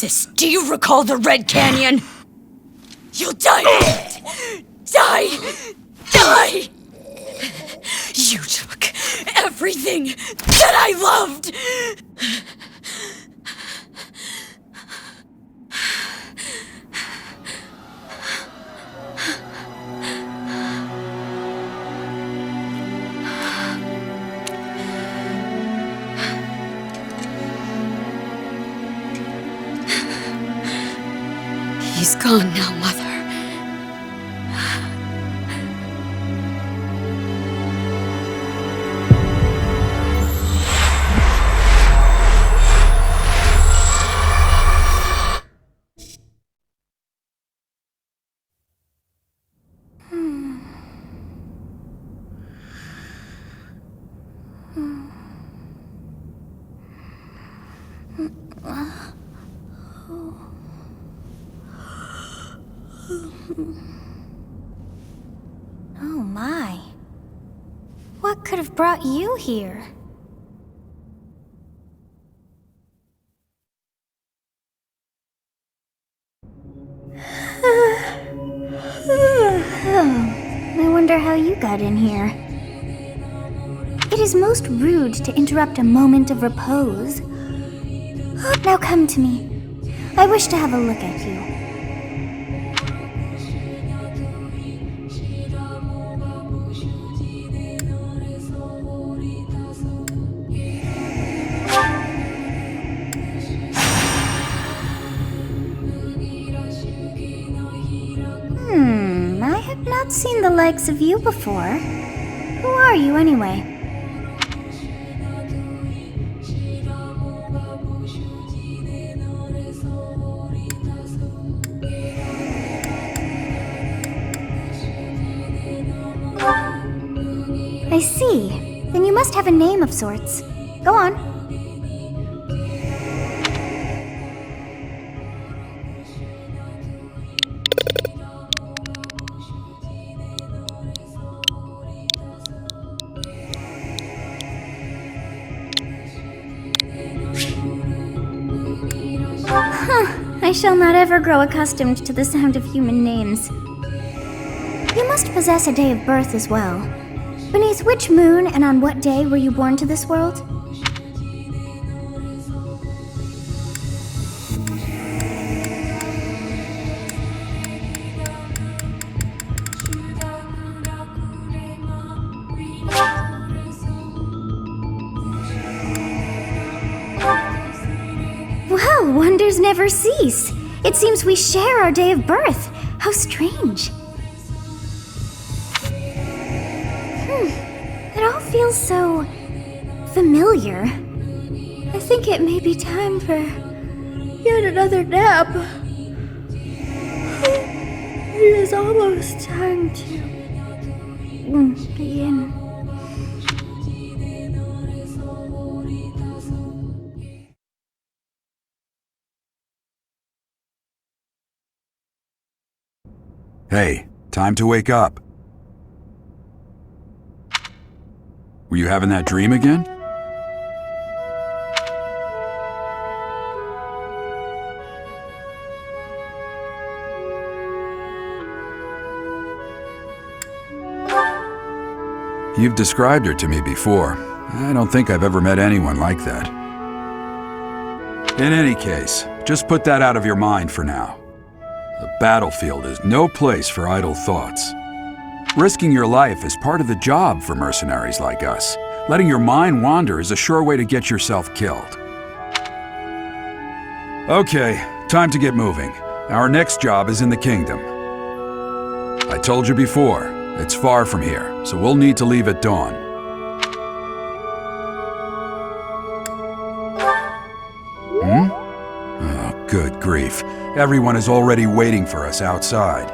this. Do you recall the Red Canyon? You'll die in it! Die! You took everything that I loved! He's gone now, Mother. Oh my. What could have brought you here? I wonder how you got in here. It is most rude to interrupt a moment of repose. Now come to me. I wish to have a look at you. I have not seen the likes of you before. Who are you anyway? I see. Then you must have a name of sorts. Go on. I shall not ever grow accustomed to the sound of human names. You must possess a day of birth as well. Beneath which moon and on what day were you born to this world? Well, wonders never cease. It seems we share our day of birth. How strange. It all feels so familiar. I think it may be time for yet another nap. It is almost time to begin. Hey, time to wake up. Were you having that dream again? You've described her to me before. I don't think I've ever met anyone like that. In any case, just put that out of your mind for now. The battlefield is no place for idle thoughts. Risking your life is part of the job for mercenaries like us. Letting your mind wander is a sure way to get yourself killed. Okay, time to get moving. Our next job is in the kingdom. I told you before, it's far from here, so we'll need to leave at dawn. Oh, good grief. Everyone is already waiting for us outside.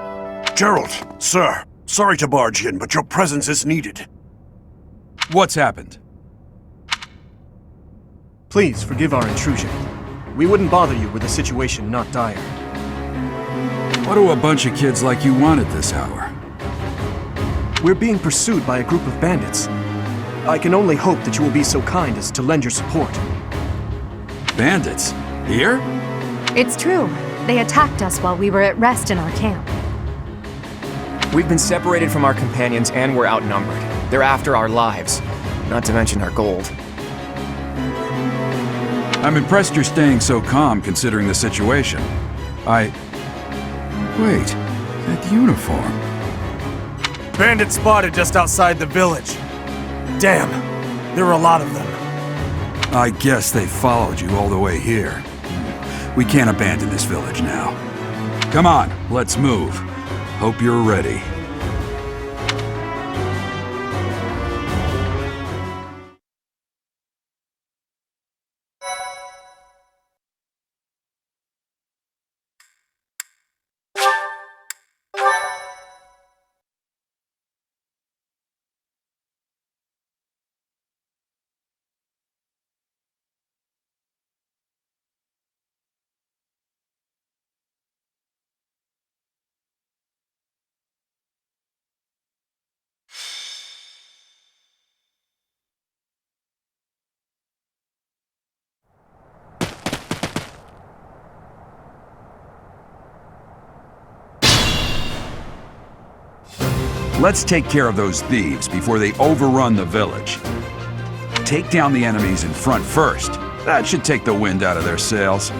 Gerald, sir. Sorry to barge in, but your presence is needed. What's happened? Please forgive our intrusion. We wouldn't bother you were the situation not dire. What do a bunch of kids like you want at this hour? We're being pursued by a group of bandits. I can only hope that you will be so kind as to lend your support. Bandits? Here? It's true. They attacked us while we were at rest in our camp. We've been separated from our companions and we're outnumbered. They're after our lives, not to mention our gold. I'm impressed you're staying so calm considering the situation. Wait, that uniform. Bandits spotted just outside the village. Damn, there were a lot of them. I guess they followed you all the way here. We can't abandon this village now. Come on, let's move. Hope you're ready. Let's take care of those thieves before they overrun the village. Take down the enemies in front first. That should take the wind out of their sails.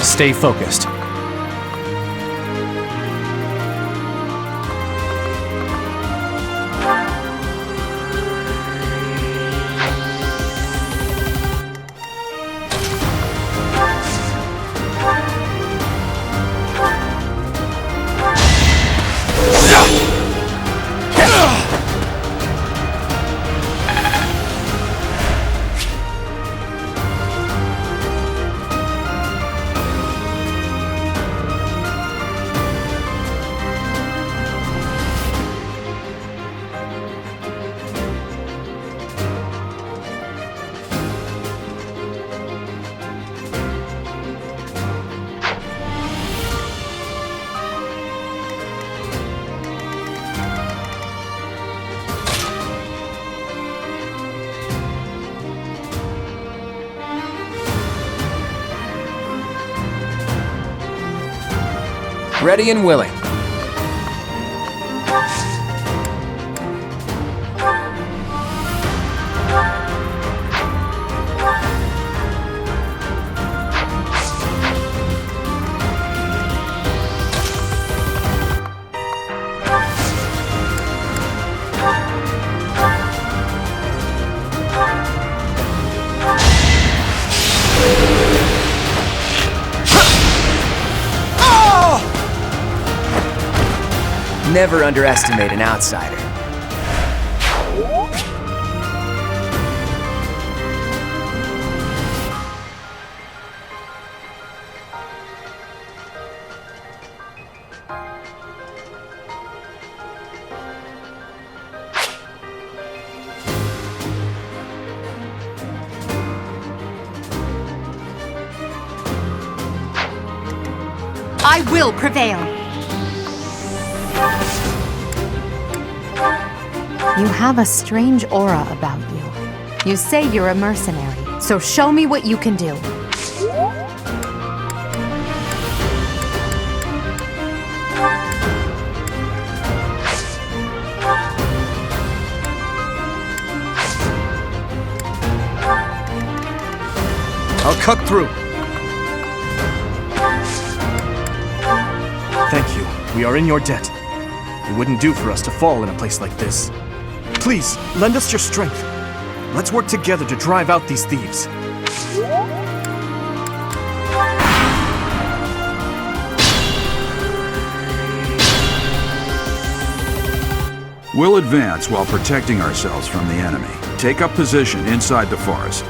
Stay focused. Ready and willing. Never underestimate an outsider. I will prevail. You have a strange aura about you. You say you're a mercenary, so show me what you can do. I'll cut through. Thank you. We are in your debt. It wouldn't do for us to fall in a place like this. Please, lend us your strength. Let's work together to drive out these thieves. We'll advance while protecting ourselves from the enemy. Take up position inside the forest.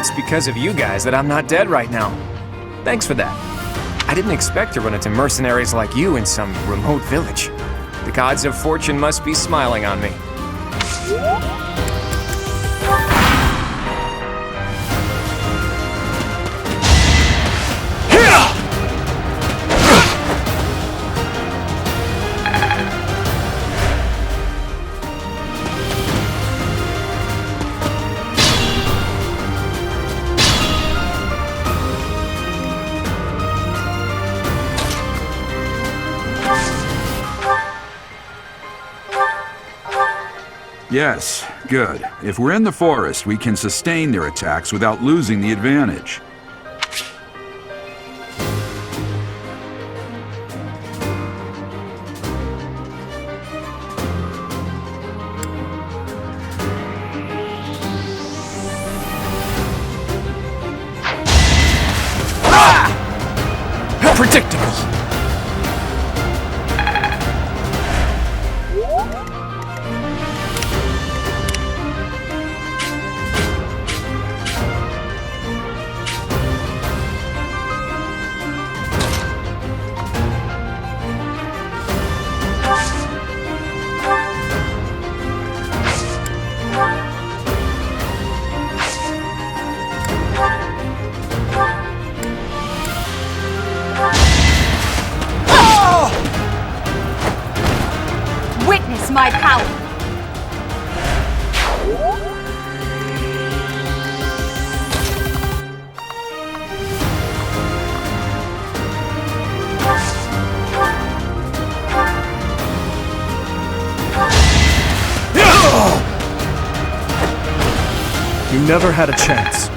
It's because of you guys that I'm not dead right now. Thanks for that. I didn't expect to run into mercenaries like you in some remote village. The gods of fortune must be smiling on me. Yes, good. If we're in the forest, we can sustain their attacks without losing the advantage. Predictable. Witness my power! You never had a chance.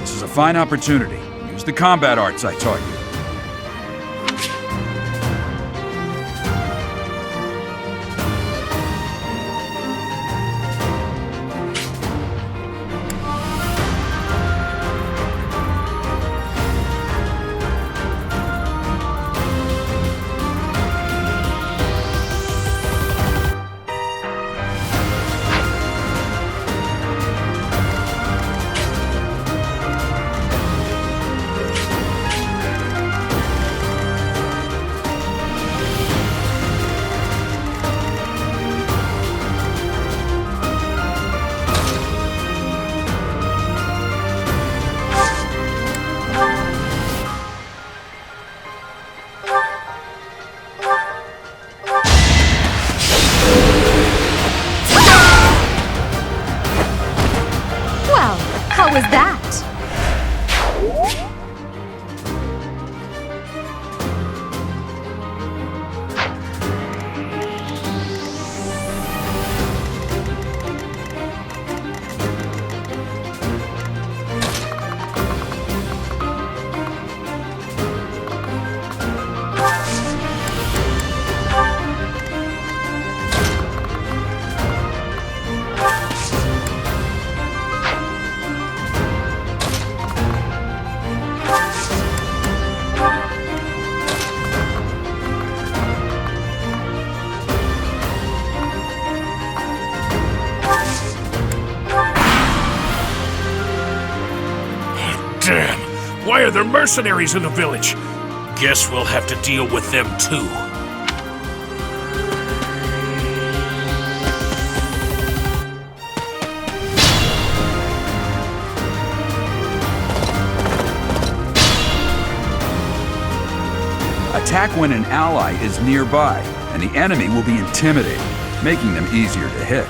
This is a fine opportunity. Use the combat arts I taught you. Well, how was that? Damn! Why are there mercenaries in the village? Guess we'll have to deal with them too. Attack when an ally is nearby, and the enemy will be intimidated, making them easier to hit.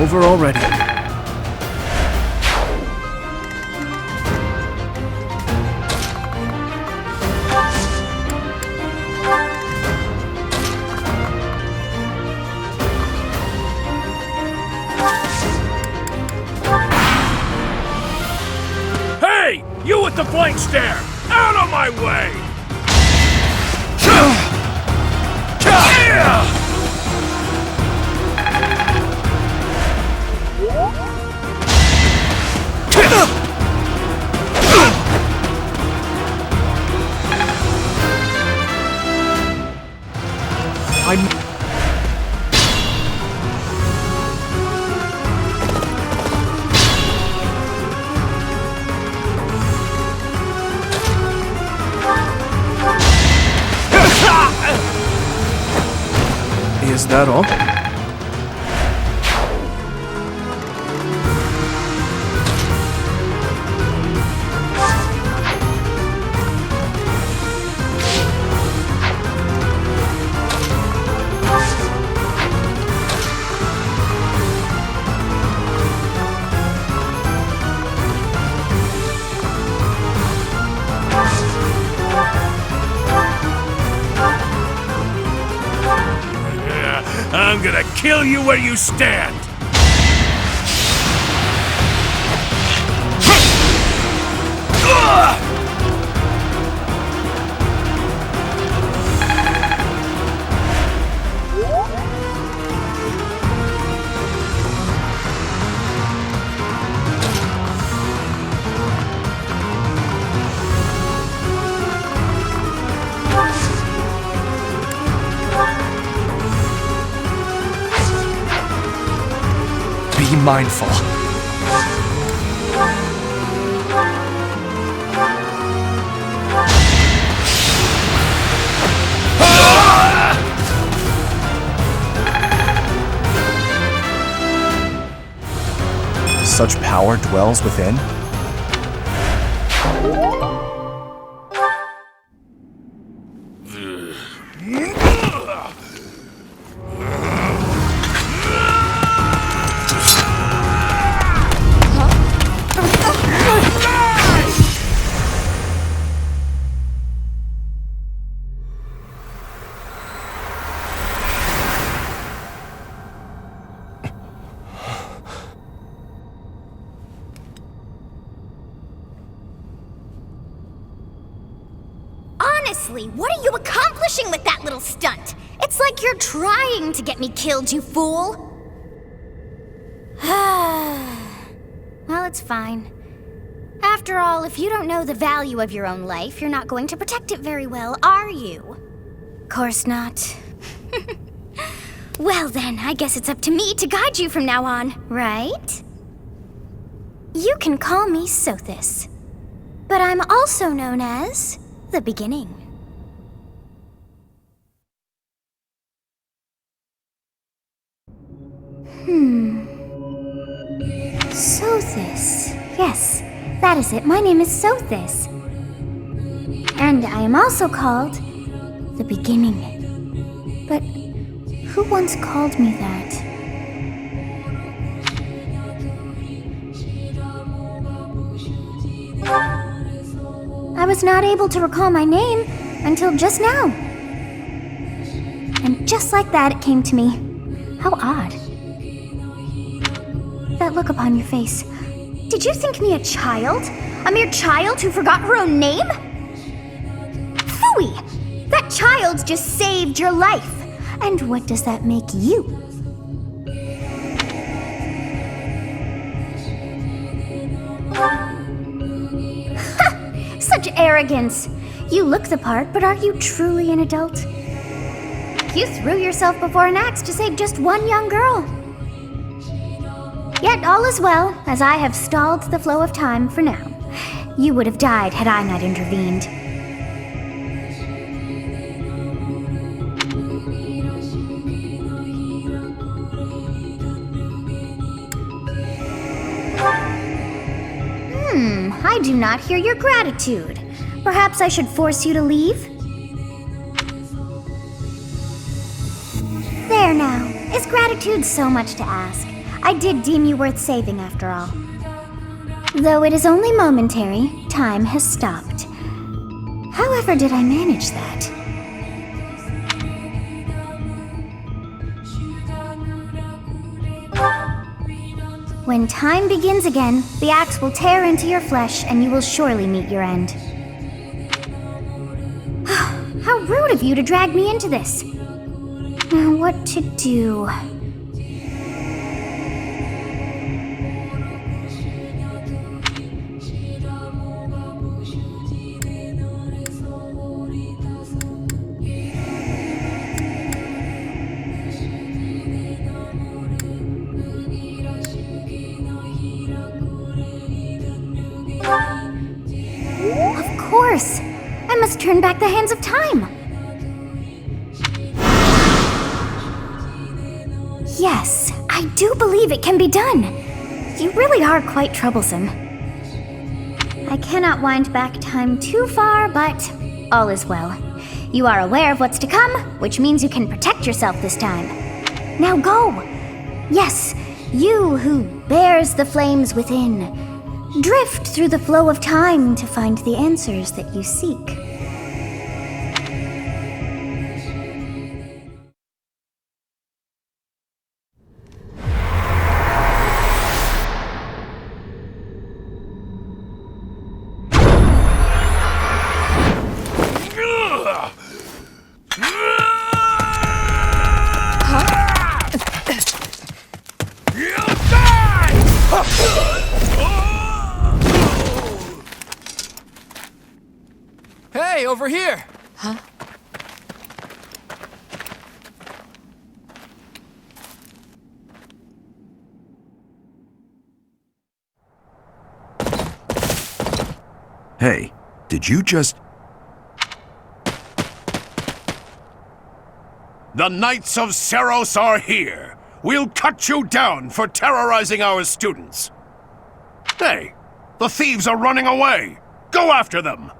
over already. Hey! You with the blank stare! Out of my way! Is that all? I'm gonna kill you where you stand! Be mindful. Such power dwells within? Honestly, what are you accomplishing with that little stunt? It's like you're trying to get me killed, you fool! Well, it's fine. After all, if you don't know the value of your own life, you're not going to protect it very well, are you? Course not. Well then, I guess it's up to me to guide you from now on, right? You can call me Sothis, but I'm also known as the Beginning. Sothis. Yes, that is it. My name is Sothis. And I am also called the Beginning. But who once called me that? I was not able to recall my name until just now. And just like that, it came to me. How odd. That look upon your face. Did you think me a child? A mere child who forgot her own name? Phooey! That child just saved your life. And what does that make you? Such arrogance! You look the part, but are you truly an adult? You threw yourself before an axe to save just one young girl. Yet all is well, as I have stalled the flow of time for now. You would have died had I not intervened. I do not hear your gratitude. Perhaps I should force you to leave? There now. Is gratitude so much to ask? I did deem you worth saving after all. Though it is only momentary, time has stopped. However did I manage that? When time begins again, the axe will tear into your flesh and you will surely meet your end. How rude of you to drag me into this. Now what to do? Of course! I must turn back the hands of time! Yes, I do believe it can be done! You really are quite troublesome. I cannot wind back time too far, but all is well. You are aware of what's to come, which means you can protect yourself this time. Now go! Yes, you who bears the flames within. Drift through the flow of time to find the answers that you seek. Hey, over here! Huh? Hey, did you just... The Knights of Seros are here! We'll cut you down for terrorizing our students! Hey, the thieves are running away! Go after them!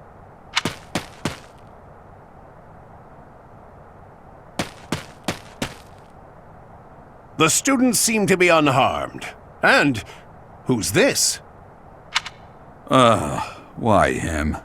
The students seem to be unharmed. And who's this? Why him?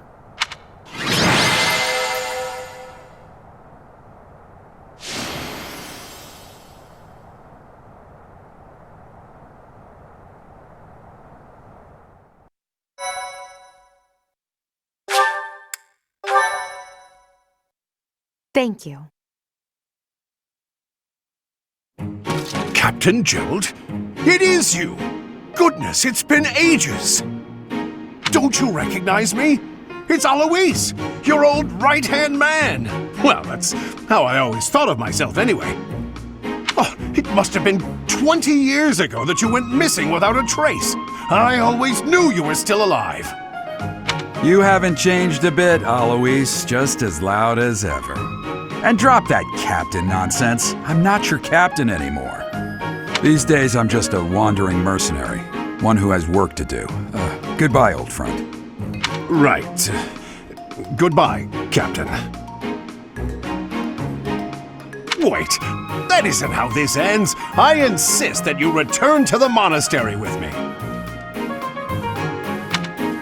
Thank you. Captain Gerald? It is you! Goodness, it's been ages! Don't you recognize me? It's Alois, your old right-hand man! Well, that's how I always thought of myself anyway. Oh, it must have been 20 years ago that you went missing without a trace. I always knew you were still alive. You haven't changed a bit, Alois, just as loud as ever. And drop that captain nonsense. I'm not your captain anymore. These days, I'm just a wandering mercenary, one who has work to do. Goodbye, old friend. Right. Goodbye, Captain. Wait, that isn't how this ends. I insist that you return to the monastery with me.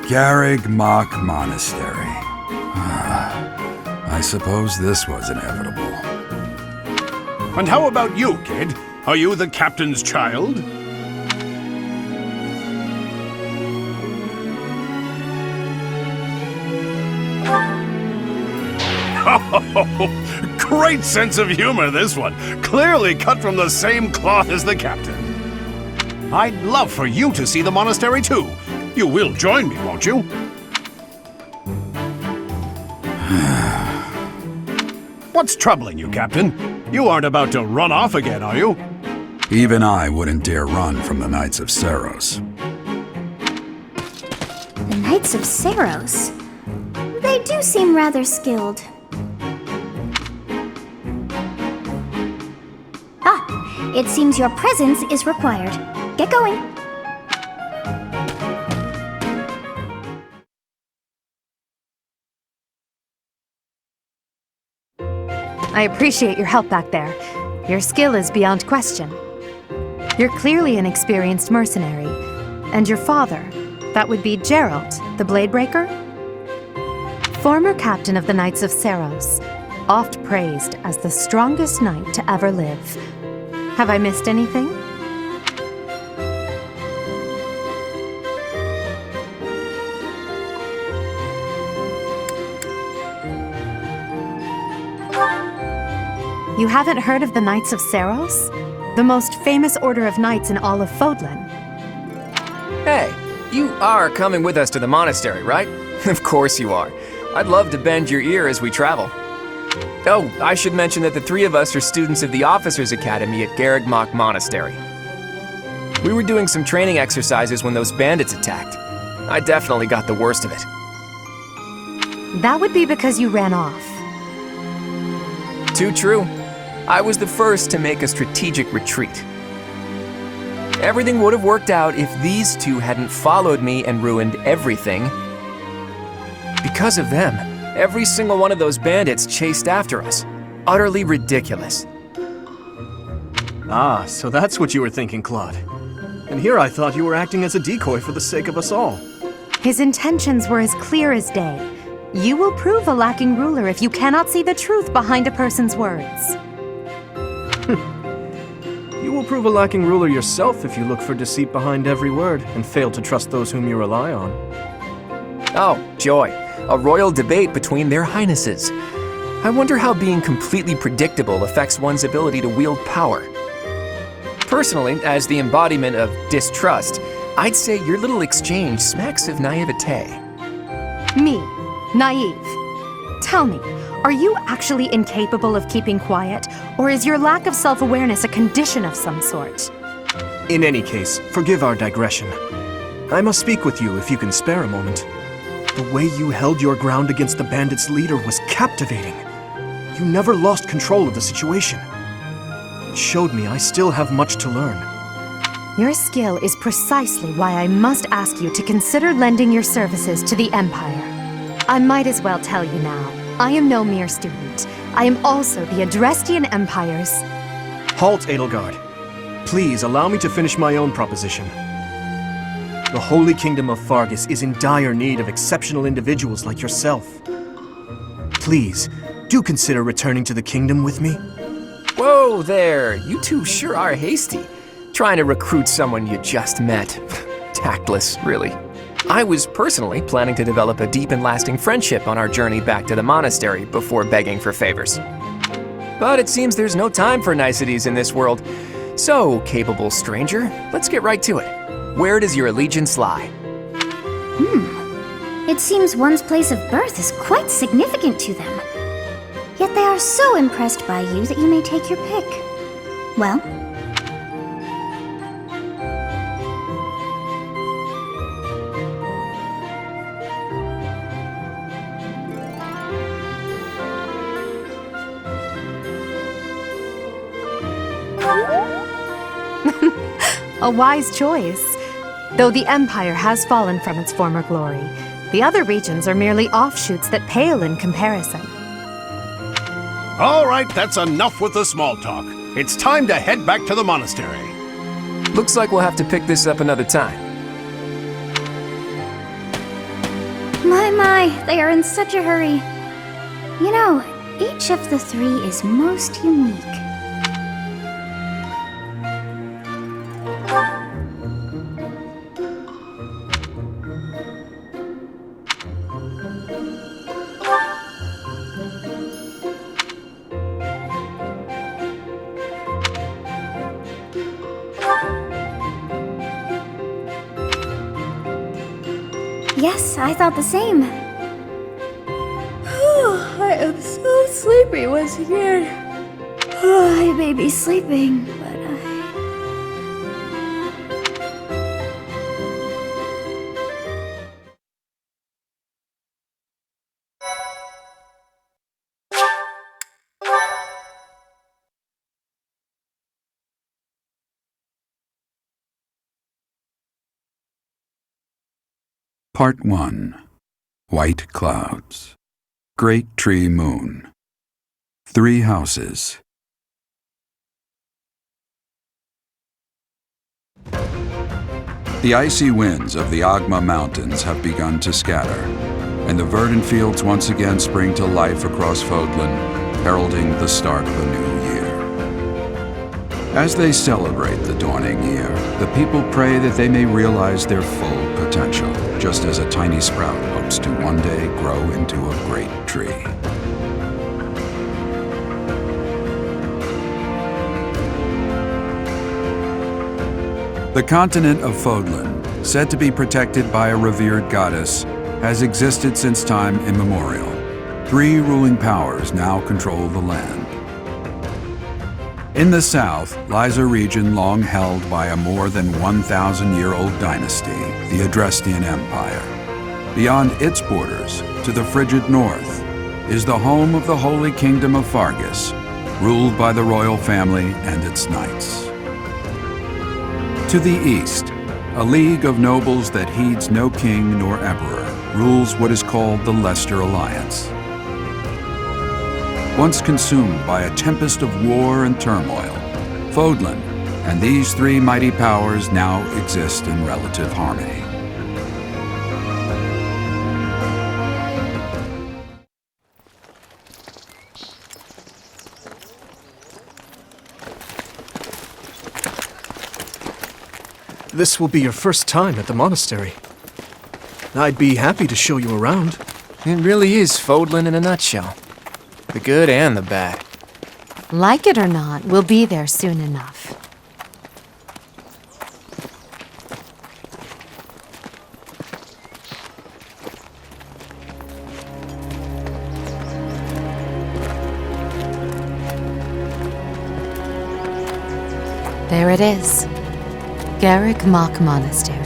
Garrig Mach Monastery. I suppose this was inevitable. And how about you, kid? Are you the captain's child? Oh, great sense of humor, this one. Clearly cut from the same cloth as the captain. I'd love for you to see the monastery, too. You will join me, won't you? What's troubling you, Captain? You aren't about to run off again, are you? Even I wouldn't dare run from the Knights of Seros. The Knights of Seros? They do seem rather skilled. Ah, it seems your presence is required. Get going. I appreciate your help back there. Your skill is beyond question. You're clearly an experienced mercenary. And your father, that would be Geralt, the Bladebreaker? Former captain of the Knights of Seros, oft praised as the strongest knight to ever live. Have I missed anything? You haven't heard of the Knights of Seros? The most famous order of knights in all of Fodlan. Hey, you are coming with us to the monastery, right? Of course you are. I'd love to bend your ear as we travel. Oh, I should mention that the three of us are students of the Officers' Academy at Garrigmach Monastery. We were doing some training exercises when those bandits attacked. I definitely got the worst of it. That would be because you ran off. Too true. I was the first to make a strategic retreat. Everything would have worked out if these two hadn't followed me and ruined everything. Because of them, every single one of those bandits chased after us. Utterly ridiculous. Ah, so that's what you were thinking, Claude. And here I thought you were acting as a decoy for the sake of us all. His intentions were as clear as day. You will prove a lacking ruler if you cannot see the truth behind a person's words. You will prove a lacking ruler yourself if you look for deceit behind every word and fail to trust those whom you rely on. Oh, joy. A royal debate between their highnesses. I wonder how being completely predictable affects one's ability to wield power. Personally, as the embodiment of distrust, I'd say your little exchange smacks of naivete. Me, naive. Tell me, are you actually incapable of keeping quiet, or is your lack of self-awareness a condition of some sort? In any case, forgive our digression. I must speak with you if you can spare a moment. The way you held your ground against the bandits' leader was captivating. You never lost control of the situation. It showed me I still have much to learn. Your skill is precisely why I must ask you to consider lending your services to the Empire. I might as well tell you now, I am no mere student. I am also the Adrestian Empire's... Halt, Edelgard. Please allow me to finish my own proposition. The Holy Kingdom of Fargus is in dire need of exceptional individuals like yourself. Please, do consider returning to the kingdom with me. Whoa there, you two sure are hasty. Trying to recruit someone you just met. Tactless, really. I was personally planning to develop a deep and lasting friendship on our journey back to the monastery before begging for favors. But it seems there's no time for niceties in this world. So, capable stranger, let's get right to it. Where does your allegiance lie? It seems one's place of birth is quite significant to them. Yet they are so impressed by you that you may take your pick. Well, A wise choice. Though the Empire has fallen from its former glory, the other regions are merely offshoots that pale in comparison. All right, that's enough with the small talk. It's time to head back to the monastery. Looks like we'll have to pick this up another time. my, they are in such a hurry. You know, each of the three is most unique. Yes, I thought the same. I am so sleepy once again. I may be sleeping, but Part 1. White Clouds. Great Tree Moon. 3 Houses. The icy winds of the Agma Mountains have begun to scatter, and the verdant fields once again spring to life across Fodlan, heralding the start of a new year. As they celebrate the dawning year, the people pray that they may realize their full potential, just as a tiny sprout hopes to one day grow into a great tree. The continent of Fodlan, said to be protected by a revered goddess, has existed since time immemorial. 3 ruling powers now control the land. In the south lies a region long held by a more than 1,000-year-old dynasty, the Adrestian Empire. Beyond its borders, to the frigid north, is the home of the Holy Kingdom of Fargus, ruled by the royal family and its knights. To the east, a league of nobles that heeds no king nor emperor rules what is called the Leicester Alliance. Once consumed by a tempest of war and turmoil, Fodlan and these 3 mighty powers now exist in relative harmony. This will be your first time at the monastery. I'd be happy to show you around. It really is Fodlan in a nutshell. The good and the bad. Like it or not, we'll be there soon enough. There it is. Garrick Mock Monastery.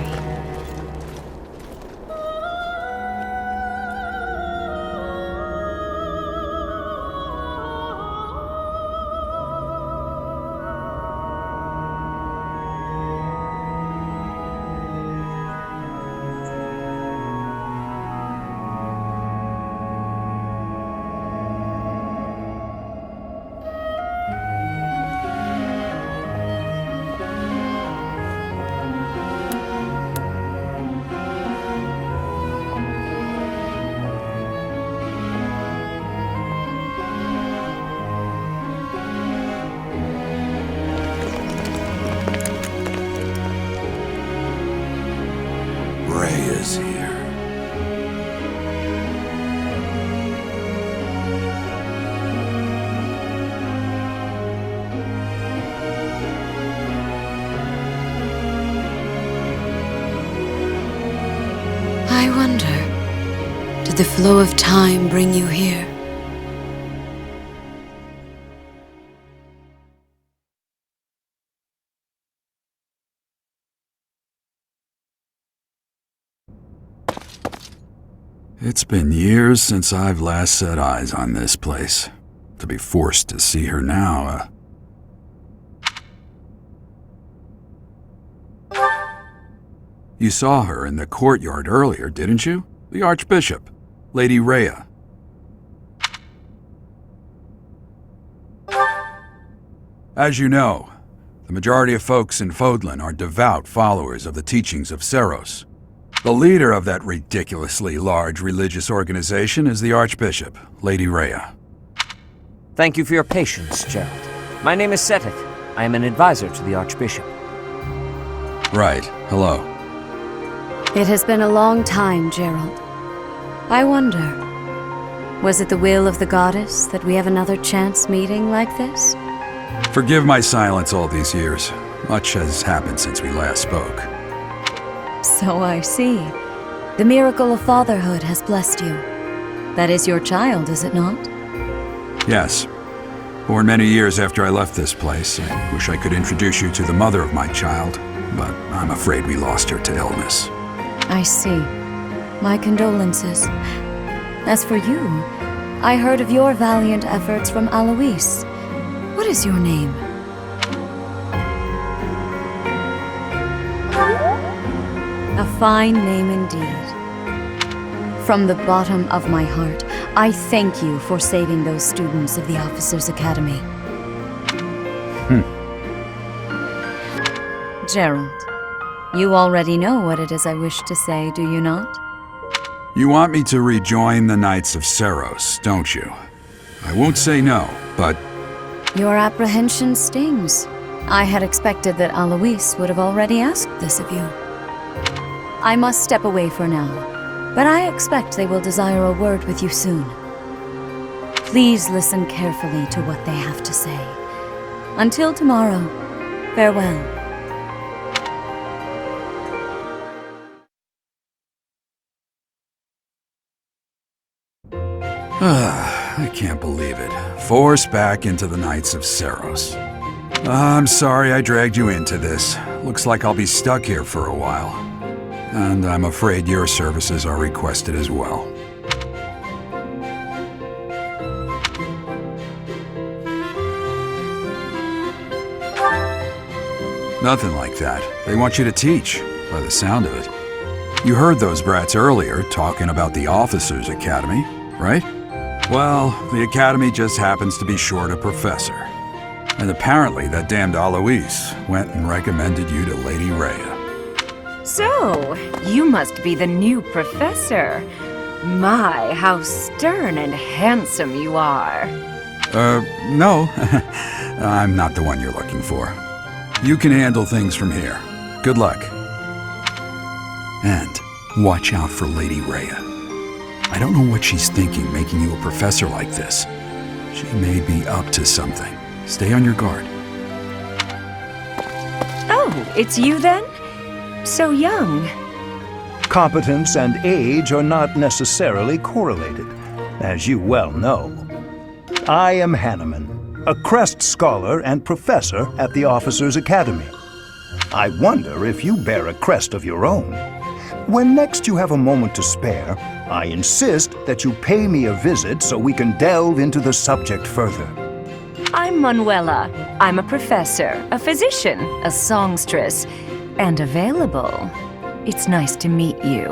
Is here. I wonder, did the flow of time bring you here? It's been years since I've last set eyes on this place. To be forced to see her now, You saw her in the courtyard earlier, didn't you? The Archbishop, Lady Rhea. As you know, the majority of folks in Fodlan are devout followers of the teachings of Seros. The leader of that ridiculously large religious organization is the Archbishop, Lady Rhea. Thank you for your patience, Gerald. My name is Seteth. I am an advisor to the Archbishop. Right. Hello. It has been a long time, Gerald. I wonder, was it the will of the goddess that we have another chance meeting like this? Forgive my silence all these years. Much has happened since we last spoke. So I see. The miracle of fatherhood has blessed you. That is your child, is it not? Yes. Born many years after I left this place. I wish I could introduce you to the mother of my child, but I'm afraid we lost her to illness. I see. My condolences. As for you, I heard of your valiant efforts from Alois. What is your name? A fine name indeed. From the bottom of my heart, I thank you for saving those students of the Officers' Academy. Gerald, You already know what it is I wish to say, do you not? You want me to rejoin the Knights of Seros, don't you? I won't say no, but Your apprehension stings. I had expected that Alois would have already asked this of you. I must step away for now, but I expect they will desire a word with you soon. Please listen carefully to what they have to say. Until tomorrow, farewell. I can't believe it. Forced back into the Knights of Seros. I'm sorry I dragged you into this. Looks like I'll be stuck here for a while. And I'm afraid your services are requested as well. Nothing like that. They want you to teach, by the sound of it. You heard those brats earlier talking about the Officers' Academy, right? Well, the Academy just happens to be short a professor. And apparently that damned Alois went and recommended you to Lady Rhea. So, you must be the new professor. My, how stern and handsome you are. No. I'm not the one you're looking for. You can handle things from here. Good luck. And watch out for Lady Rhea. I don't know what she's thinking making you a professor like this. She may be up to something. Stay on your guard. Oh, it's you then? So young. Competence and age are not necessarily correlated, as you well know. I am Hanneman, a Crest Scholar and Professor at the Officers' Academy. I wonder if you bear a crest of your own. When next you have a moment to spare, I insist that you pay me a visit so we can delve into the subject further. I'm Manuela. I'm a professor, a physician, a songstress, and available. It's nice to meet you.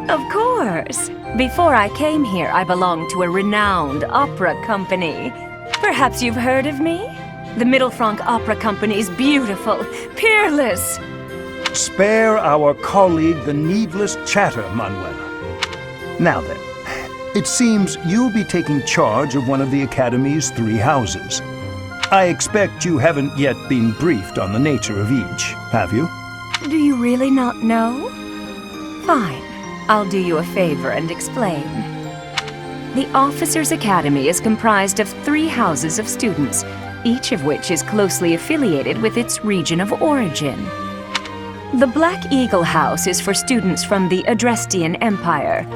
Of course. Before I came here, I belonged to a renowned opera company. Perhaps you've heard of me? The Mittelfranc Opera Company is beautiful, peerless. Spare our colleague the needless chatter, Manuela. Now then, it seems you'll be taking charge of one of the Academy's 3 houses. I expect you haven't yet been briefed on the nature of each, have you? Do you really not know? Fine. I'll do you a favor and explain. The Officers' Academy is comprised of 3 houses of students, each of which is closely affiliated with its region of origin. The Black Eagle House is for students from the Adrestian Empire.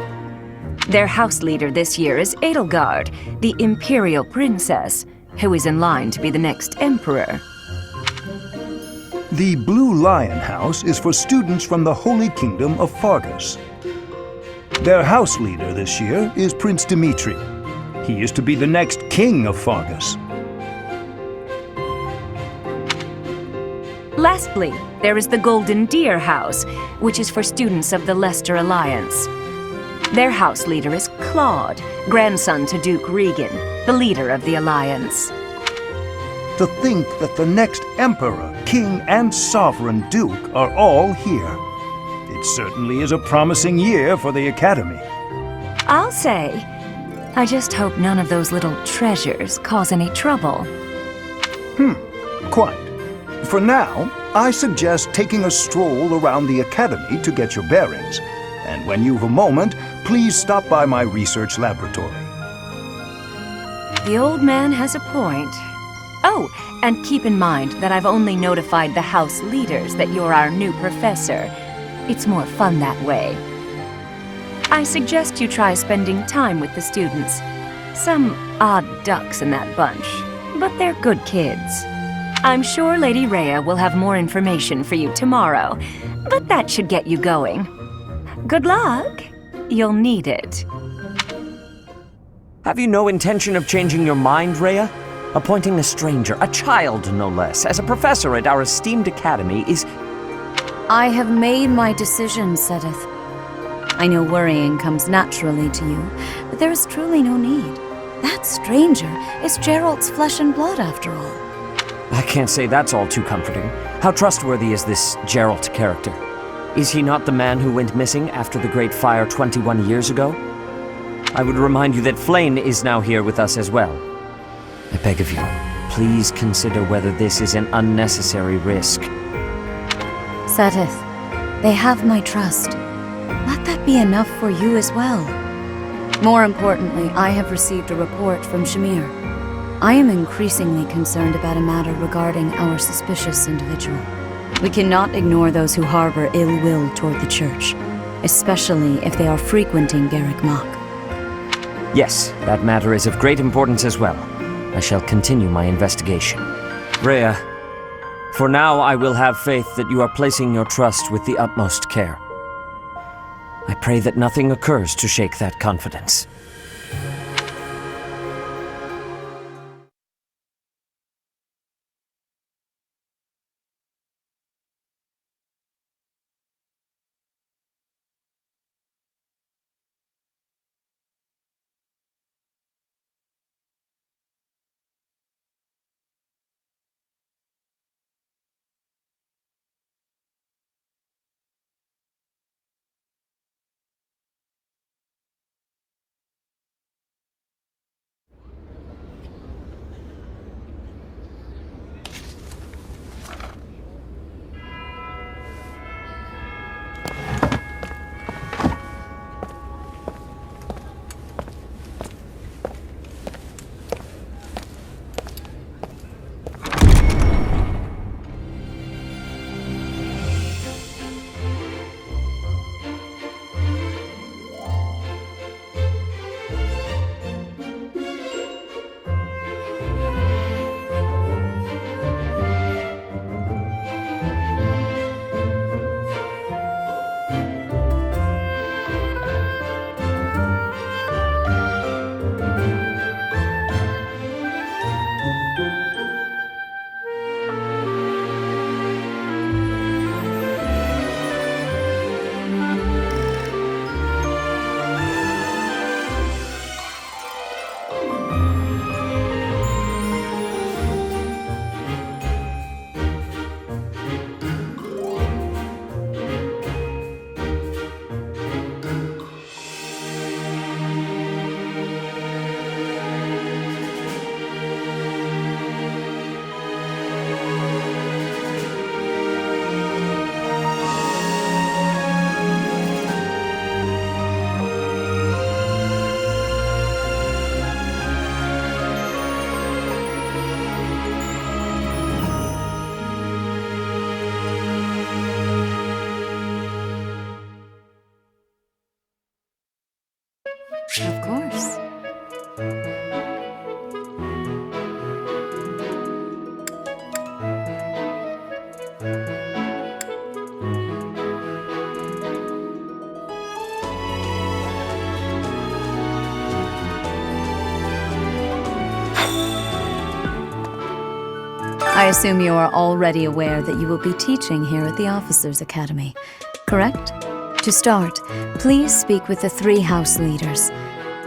Their house leader this year is Edelgard, the Imperial Princess, who is in line to be the next Emperor. The Blue Lion House is for students from the Holy Kingdom of Fargus. Their house leader this year is Prince Dimitri. He is to be the next king of Fargus. Lastly, there is the Golden Deer House, which is for students of the Leicester Alliance. Their house leader is Claude, grandson to Duke Regan, the leader of the Alliance. To think that the next Emperor, King, and Sovereign Duke are all here. It certainly is a promising year for the Academy. I'll say. I just hope none of those little treasures cause any trouble. Quite. For now, I suggest taking a stroll around the Academy to get your bearings. And when you've a moment, please stop by my research laboratory. The old man has a point. Oh, and keep in mind that I've only notified the house leaders that you're our new professor. It's more fun that way. I suggest you try spending time with the students. Some odd ducks in that bunch, but they're good kids. I'm sure Lady Rhea will have more information for you tomorrow, but that should get you going. Good luck. You'll need it. Have you no intention of changing your mind, Rhea? Appointing a stranger, a child no less, as a professor at our esteemed academy is... I have made my decision, Sedith. I know worrying comes naturally to you, but there is truly no need. That stranger is Gerald's flesh and blood, after all. I can't say that's all too comforting. How trustworthy is this Gerald character? Is he not the man who went missing after the Great Fire 21 years ago? I would remind you that Flane is now here with us as well. I beg of you, please consider whether this is an unnecessary risk. Seteth, they have my trust. Let that be enough for you as well. More importantly, I have received a report from Shamir. I am increasingly concerned about a matter regarding our suspicious individual. We cannot ignore those who harbor ill will toward the Church, especially if they are frequenting Garrick Mach. Yes, that matter is of great importance as well. I shall continue my investigation. Rhea, for now I will have faith that you are placing your trust with the utmost care. I pray that nothing occurs to shake that confidence. Of course. I assume you are already aware that you will be teaching here at the Officers' Academy, correct? To start, please speak with the 3 house leaders.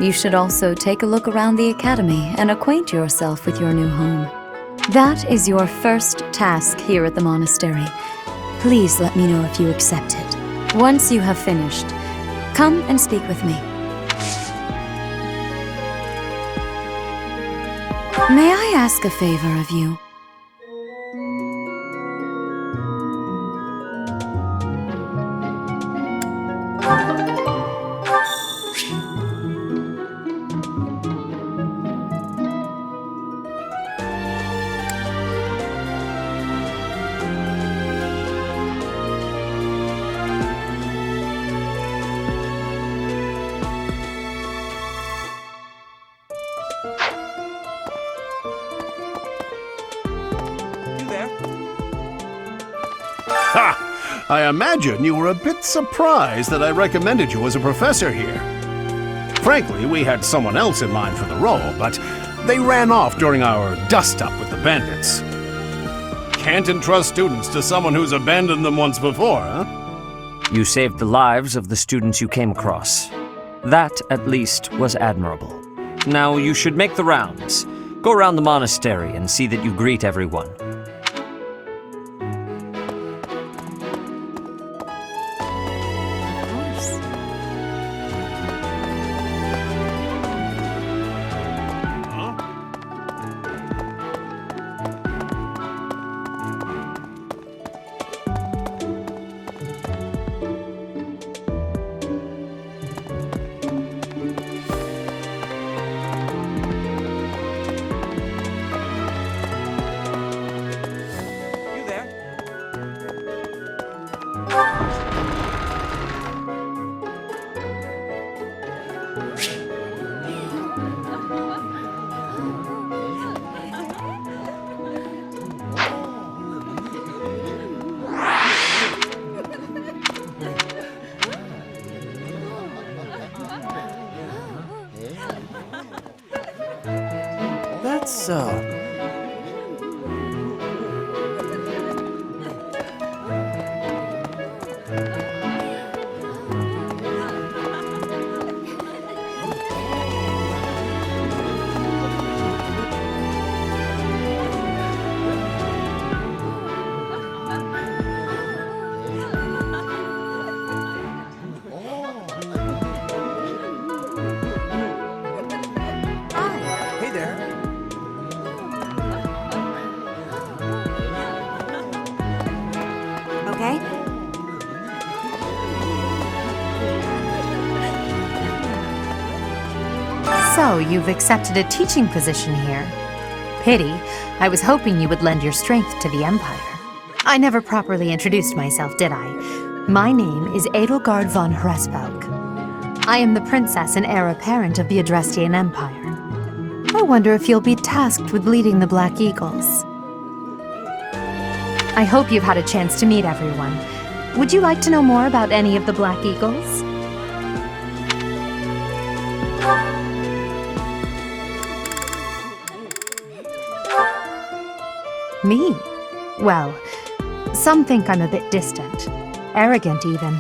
You should also take a look around the academy and acquaint yourself with your new home. That is your first task here at the monastery. Please let me know if you accept it. Once you have finished, come and speak with me. May I ask a favor of you? Ha! I imagine you were a bit surprised that I recommended you as a professor here. Frankly, we had someone else in mind for the role, but they ran off during our dust-up with the bandits. Can't entrust students to someone who's abandoned them once before, huh? You saved the lives of the students you came across. That, at least, was admirable. Now you should make the rounds. Go around the monastery and see that you greet everyone. That's, Hey there. Okay? So, you've accepted a teaching position here. Pity. I was hoping you would lend your strength to the Empire. I never properly introduced myself, did I? My name is Edelgard von Hresvelg. I am the princess and heir apparent of the Adrestian Empire. I wonder if you'll be tasked with leading the Black Eagles. I hope you've had a chance to meet everyone. Would you like to know more about any of the Black Eagles? Me? Well, some think I'm a bit distant, arrogant even,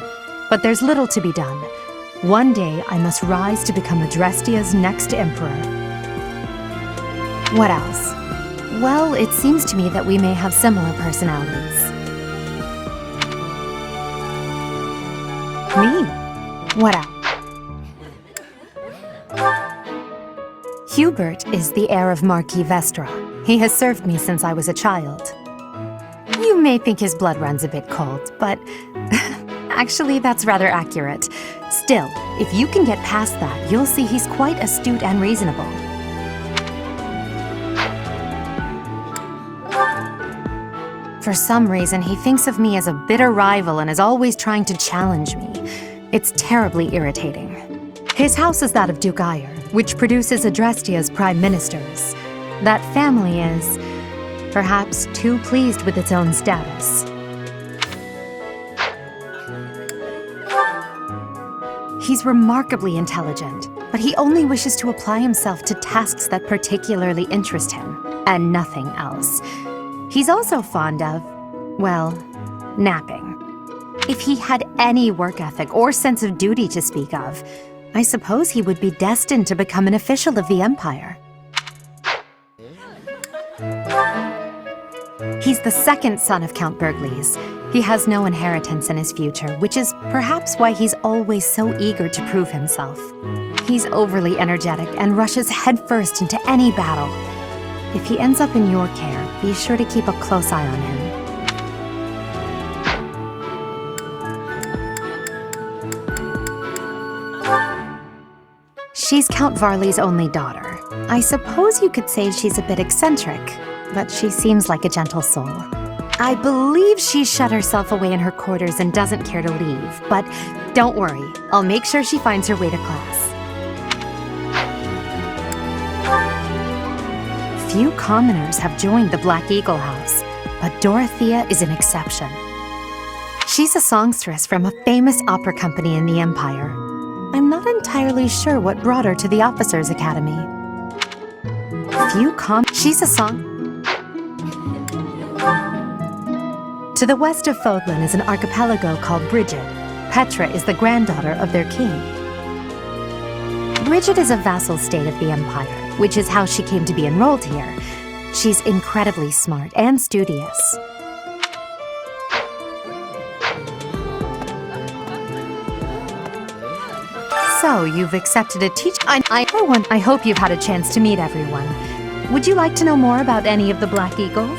but there's little to be done. One day I must rise to become Adrestia's next emperor. What else? Well, it seems to me that we may have similar personalities. Me? What else? Hubert is the heir of Marquis Vestra. He has served me since I was a child. You may think his blood runs a bit cold, but actually that's rather accurate. Still, if you can get past that, you'll see he's quite astute and reasonable. For some reason, he thinks of me as a bitter rival and is always trying to challenge me. It's terribly irritating. His house is that of Duke Eyre, which produces Adrestia's prime ministers. That family is, perhaps, too pleased with its own status. He's remarkably intelligent, but he only wishes to apply himself to tasks that particularly interest him, and nothing else. He's also fond of, well, napping. If he had any work ethic or sense of duty to speak of, I suppose he would be destined to become an official of the Empire. He's the second son of Count Bergliez. He has no inheritance in his future, which is perhaps why he's always so eager to prove himself. He's overly energetic and rushes headfirst into any battle. If he ends up in your care, be sure to keep a close eye on him. She's Count Varley's only daughter. I suppose you could say she's a bit eccentric, but she seems like a gentle soul. I believe she's shut herself away in her quarters and doesn't care to leave, but don't worry, I'll make sure she finds her way to class. Few commoners have joined the Black Eagle House, but Dorothea is an exception. She's a songstress from a famous opera company in the Empire. I'm not entirely sure what brought her to the Officers' Academy. She's a song... To the west of Fodlan is an archipelago called Brigid. Petra is the granddaughter of their king. Bridget is a vassal state of the Empire, which is how she came to be enrolled here. She's incredibly smart and studious. So, you've accepted a I hope you've had a chance to meet everyone. Would you like to know more about any of the Black Eagles?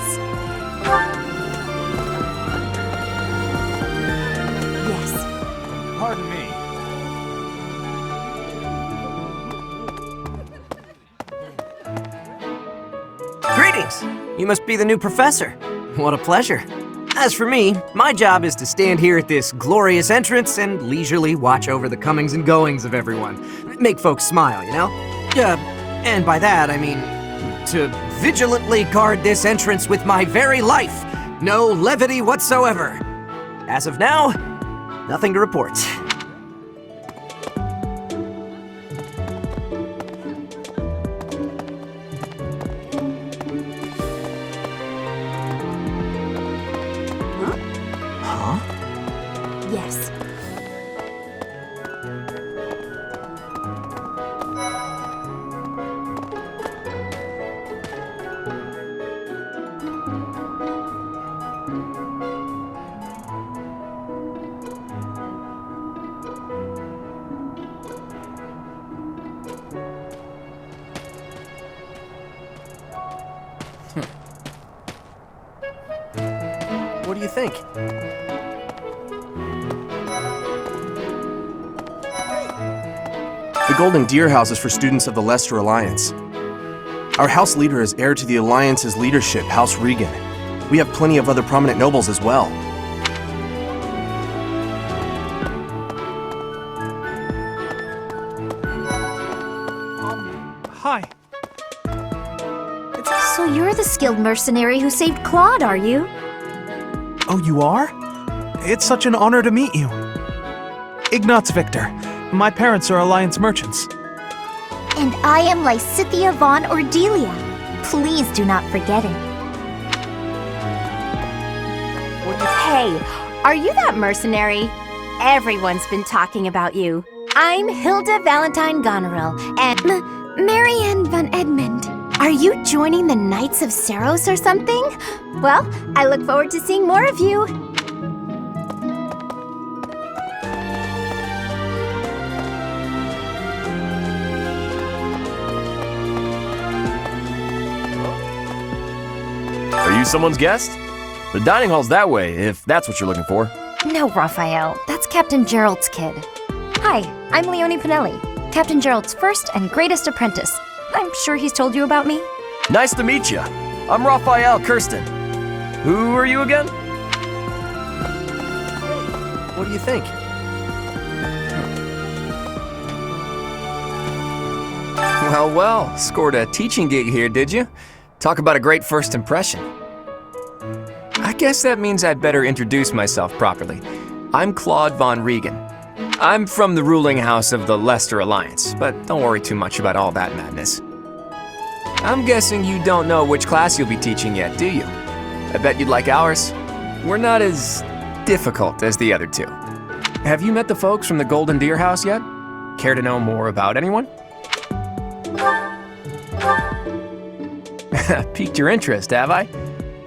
Yes. Pardon me. Greetings! You must be the new professor. What a pleasure. As for me, my job is to stand here at this glorious entrance and leisurely watch over the comings and goings of everyone. Make folks smile, you know? And by that, I mean to vigilantly guard this entrance with my very life. No levity whatsoever. As of now, nothing to report. Yes. What do you think? The Golden Deer House is for students of the Leicester Alliance. Our house leader is heir to the Alliance's leadership, House Regan. We have plenty of other prominent nobles as well. Hi. So you're the skilled mercenary who saved Claude, are you? Oh, you are? It's such an honor to meet you. Ignatz Victor. My parents are Alliance merchants. And I am Lysithia von Ordelia. Please do not forget it. Hey, are you that mercenary? Everyone's been talking about you. I'm Hilda Valentine Goneril, and Marianne von Edmund. are you joining the Knights of Seros or something? Well, I look forward to seeing more of you. Are you someone's guest? The dining hall's that way, if that's what you're looking for. No, Raphael, that's Captain Gerald's kid. Hi, I'm Leonie Pinelli, Captain Gerald's first and greatest apprentice. I'm sure he's told you about me. Nice to meet you. I'm Raphael Kirsten. Who are you again? What do you think? Well, scored a teaching gig here, did you? Talk about a great first impression. I guess that means I'd better introduce myself properly. I'm Claude von Regan. I'm from the ruling house of the Leicester Alliance, but don't worry too much about all that madness. I'm guessing you don't know which class you'll be teaching yet, do you? I bet you'd like ours. We're not as difficult as the other two. Have you met the folks from the Golden Deer House yet? Care to know more about anyone? Piqued your interest, have I?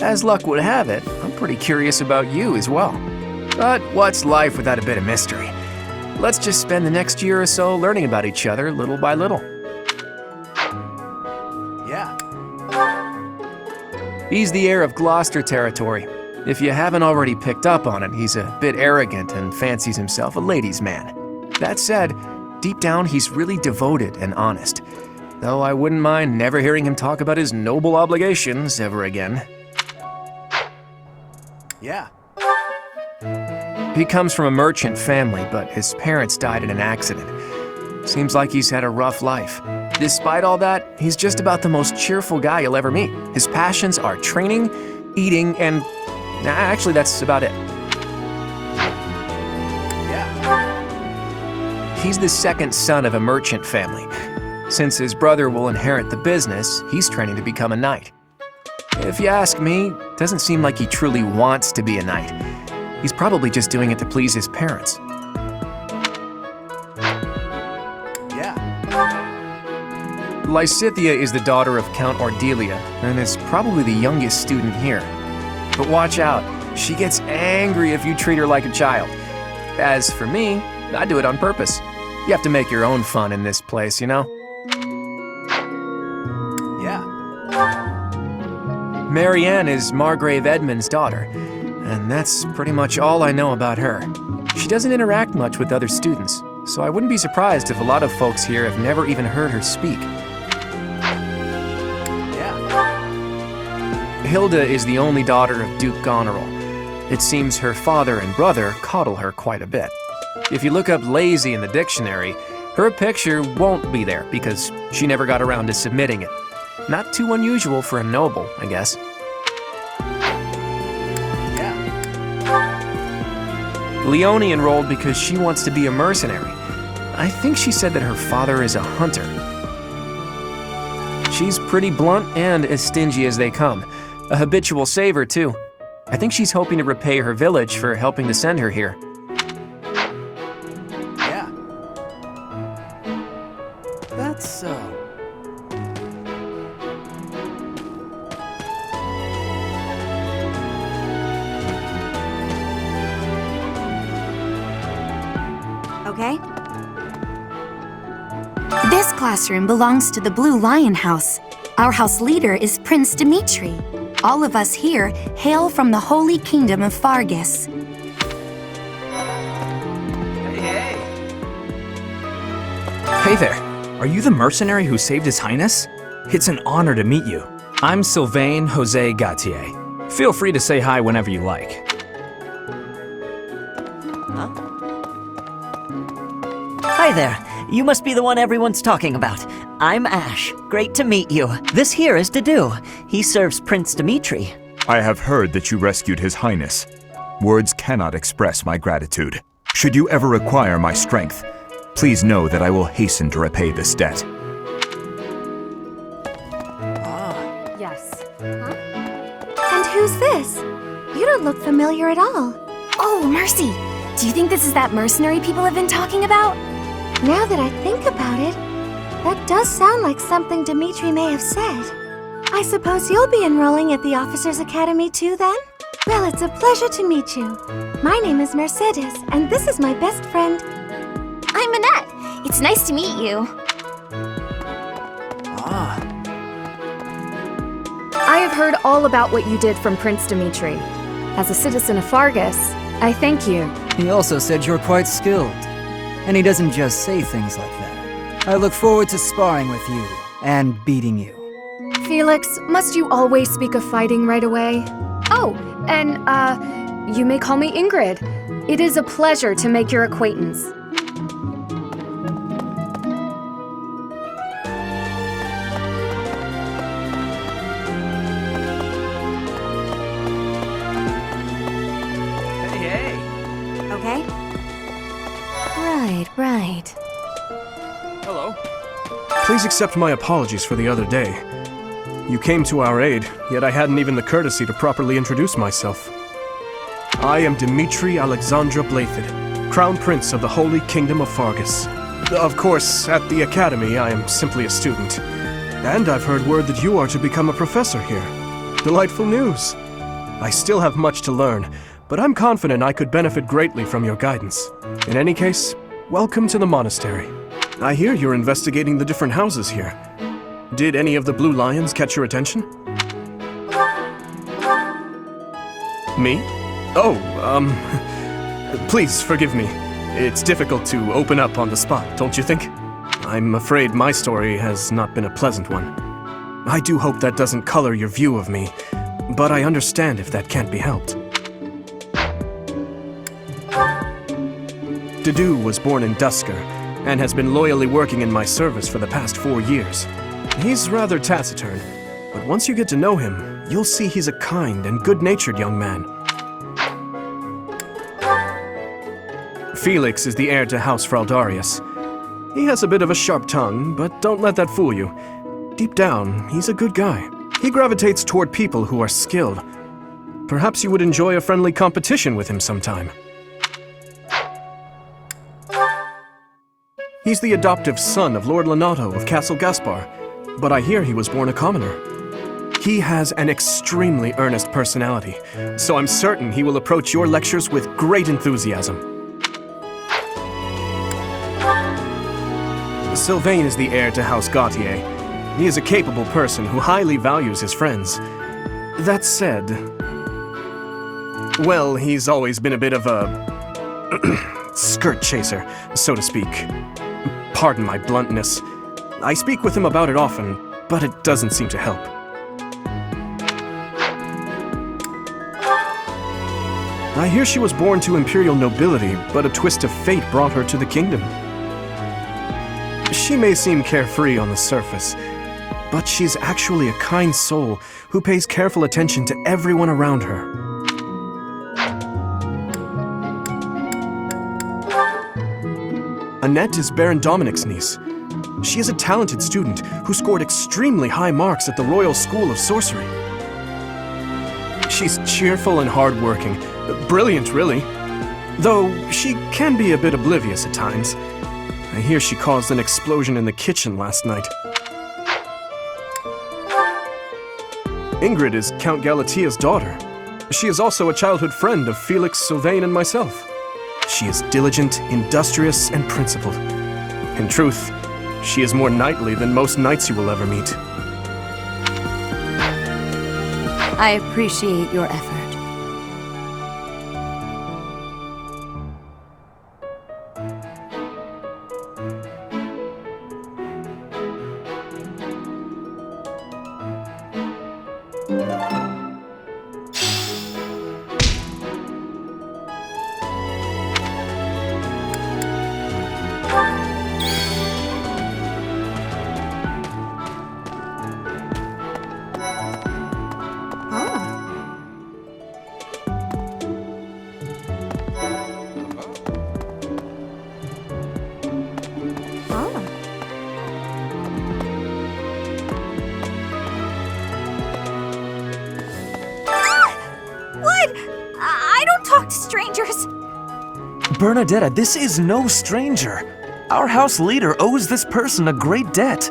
As luck would have it, I'm pretty curious about you as well. But what's life without a bit of mystery? Let's just spend the next year or so learning about each other little by little. Yeah. He's the heir of Gloucester territory. If you haven't already picked up on it, he's a bit arrogant and fancies himself a ladies' man. That said, deep down he's really devoted and honest. Though I wouldn't mind never hearing him talk about his noble obligations ever again. Yeah. He comes from a merchant family, but his parents died in an accident. Seems like he's had a rough life. Despite all that, he's just about the most cheerful guy you'll ever meet. His passions are training, eating, and actually that's about it. Yeah. He's the second son of a merchant family. Since his brother will inherit the business, he's training to become a knight. If you ask me, it doesn't seem like he truly wants to be a knight. He's probably just doing it to please his parents. Lysithea is the daughter of Count Ordelia, and is probably the youngest student here. But watch out, she gets angry if you treat her like a child. As for me, I do it on purpose. You have to make your own fun in this place, you know? Yeah. Marianne is Margrave Edmund's daughter, and that's pretty much all I know about her. She doesn't interact much with other students, so I wouldn't be surprised if a lot of folks here have never even heard her speak. Hilda is the only daughter of Duke Goneril. It seems her father and brother coddle her quite a bit. If you look up lazy in the dictionary, her picture won't be there because she never got around to submitting it. Not too unusual for a noble, I guess. Leone enrolled because she wants to be a mercenary. I think she said that her father is a hunter. She's pretty blunt and as stingy as they come. A habitual saver, too. I think she's hoping to repay her village for helping to send her here. Yeah. That's so. Okay. This classroom belongs to the Blue Lion House. Our house leader is Prince Dimitri. All of us here hail from the Holy Kingdom of Fargus. Hey there, are you the mercenary who saved His Highness? It's an honor to meet you. I'm Sylvain Jose Gautier. Feel free to say hi whenever you like. Hi there. You must be the one everyone's talking about. I'm Ash. Great to meet you. This here is Dedu. He serves Prince Dimitri. I have heard that you rescued His Highness. Words cannot express my gratitude. Should you ever require my strength, please know that I will hasten to repay this debt. Yes. And who's this? You don't look familiar at all. Oh, Mercy! Do you think this is that mercenary people have been talking about? Now that I think about it, that does sound like something Dimitri may have said. I suppose you'll be enrolling at the Officers' Academy too, then? Well, it's a pleasure to meet you. My name is Mercedes, and this is my best friend. I'm Annette. It's nice to meet you. I have heard all about what you did from Prince Dimitri. As a citizen of Fargus, I thank you. He also said you're quite skilled. And he doesn't just say things like that. I look forward to sparring with you and beating you. Felix, must you always speak of fighting right away? Oh, and, you may call me Ingrid. It is a pleasure to make your acquaintance. Okay? Right. Hello. Please accept my apologies for the other day. You came to our aid, yet I hadn't even the courtesy to properly introduce myself. I am Dimitri Alexandra Blathid, Crown Prince of the Holy Kingdom of Fargus. Of course, at the Academy, I am simply a student. And I've heard word that you are to become a professor here. Delightful news. I still have much to learn, but I'm confident I could benefit greatly from your guidance. In any case, welcome to the monastery. I hear you're investigating the different houses here. Did any of the Blue Lions catch your attention? Me? Oh, please forgive me. It's difficult to open up on the spot, don't you think? I'm afraid my story has not been a pleasant one. I do hope that doesn't color your view of me, but I understand if that can't be helped. Dedu was born in Dusker, and has been loyally working in my service for the past 4 years. He's rather taciturn, but once you get to know him, you'll see he's a kind and good-natured young man. Felix is the heir to House Fraldarius. He has a bit of a sharp tongue, but don't let that fool you. Deep down, he's a good guy. He gravitates toward people who are skilled. Perhaps you would enjoy a friendly competition with him sometime. He's the adoptive son of Lord Lenato of Castle Gaspar. but I hear he was born a commoner. He has an extremely earnest personality, so I'm certain he will approach your lectures with great enthusiasm. Sylvain is the heir to House Gautier. He is a capable person who highly values his friends. That said, well, he's always been a bit of a skirt chaser, so to speak. Pardon my bluntness. I speak with him about it often, but it doesn't seem to help. I hear she was born to imperial nobility, but a twist of fate brought her to the kingdom. She may seem carefree on the surface, but she's actually a kind soul who pays careful attention to everyone around her. Annette is Baron Dominic's niece. She is a talented student who scored extremely high marks at the Royal School of Sorcery. She's cheerful and hardworking, brilliant really, though she can be a bit oblivious at times. I hear she caused an explosion in the kitchen last night. Ingrid is Count Galatia's daughter. She is also a childhood friend of Felix, Sylvain, and myself. She is diligent, industrious, and principled. In truth, she is more knightly than most knights you will ever meet. I appreciate your effort. Bernadetta, this is no stranger. Our house leader owes this person a great debt.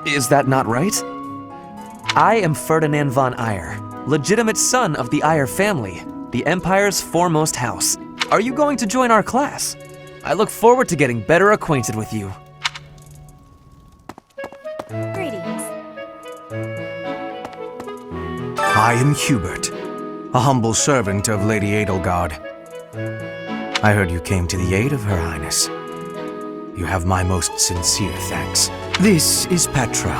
Is that not right? I am Ferdinand von Eyre, legitimate son of the Eyre family, the Empire's foremost house. Are you going to join our class? I look forward to getting better acquainted with you. Greetings. I am Hubert, a humble servant of Lady Edelgard. I heard you came to the aid of Her Highness. You have my most sincere thanks. This is Petra.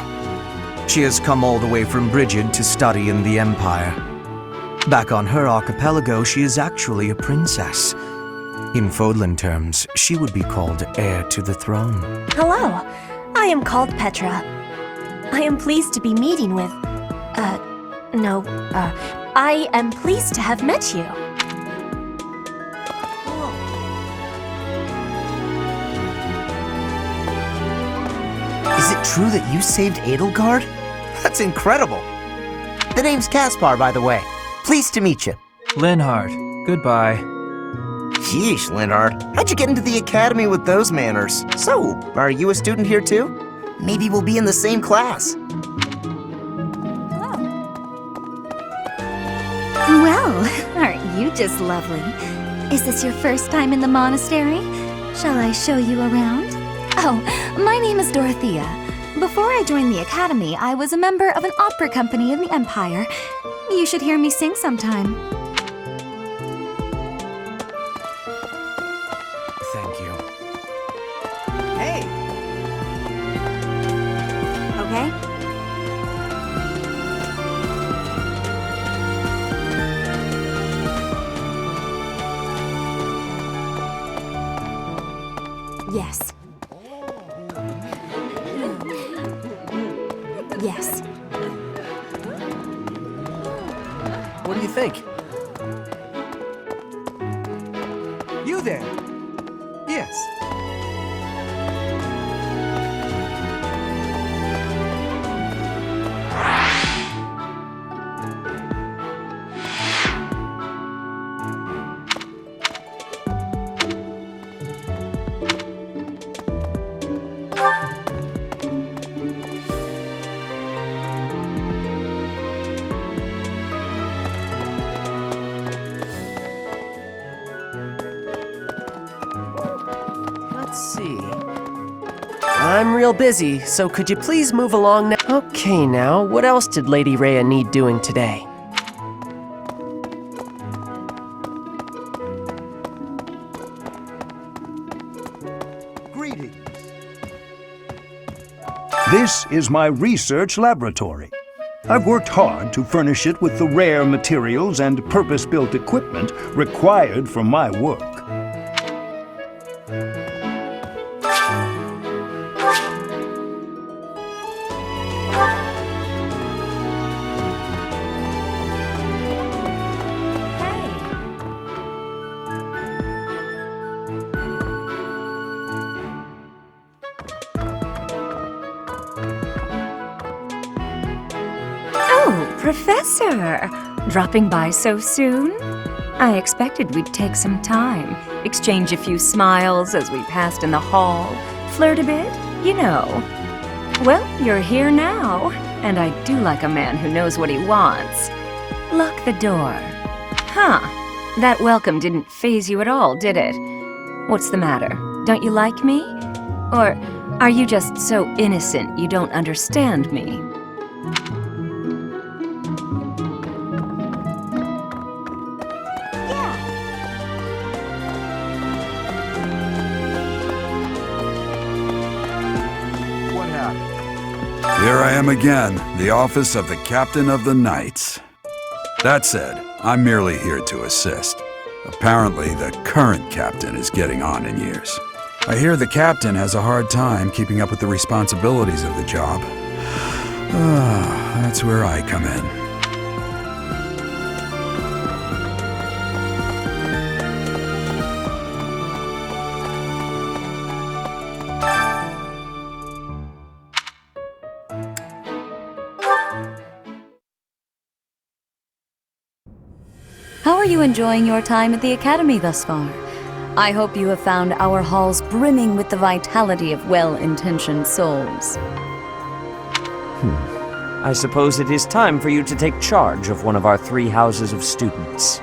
She has come all the way from Brigid to study in the Empire. Back on her archipelago, she is actually a princess. In Fodlan terms, she would be called heir to the throne. Hello, I am called Petra. I am pleased to be meeting with... I am pleased to have met you. Is it true that you saved Edelgard? That's incredible. The name's Caspar, by the way. Pleased to meet you. Linhard, goodbye. Sheesh, Linhard. How'd you get into the academy with those manners? So, are you a student here too? Maybe we'll be in the same class. Well, aren't you just lovely? Is this your first time in the monastery? Shall I show you around? Oh, my name is Dorothea. Before I joined the academy, I was a member of an opera company in the Empire. You should hear me sing sometime. Thank you. Hey! Okay? Yes. Yes. What do you think? You there? Yes. Let's see. I'm real busy, so could you please move along now? Okay, now, what else did Lady Rhea need doing today? Greetings. This is my research laboratory. I've worked hard to furnish it with the rare materials and purpose-built equipment required for my work. Professor! Dropping by so soon? I expected we'd take some time, exchange a few smiles as we passed in the hall, flirt a bit, you know. Well, you're here now, and I do like a man who knows what he wants. Lock the door. Huh. That welcome didn't faze you at all, did it? What's the matter? Don't you like me? Or are you just so innocent you don't understand me? Here I am again, the office of the Captain of the Knights. That said, I'm merely here to assist. Apparently, the current captain is getting on in years. I hear the captain has a hard time keeping up with the responsibilities of the job. That's where I come in. How are you enjoying your time at the Academy thus far? I hope you have found our halls brimming with the vitality of well-intentioned souls. I suppose it is time for you to take charge of one of our 3 houses of students.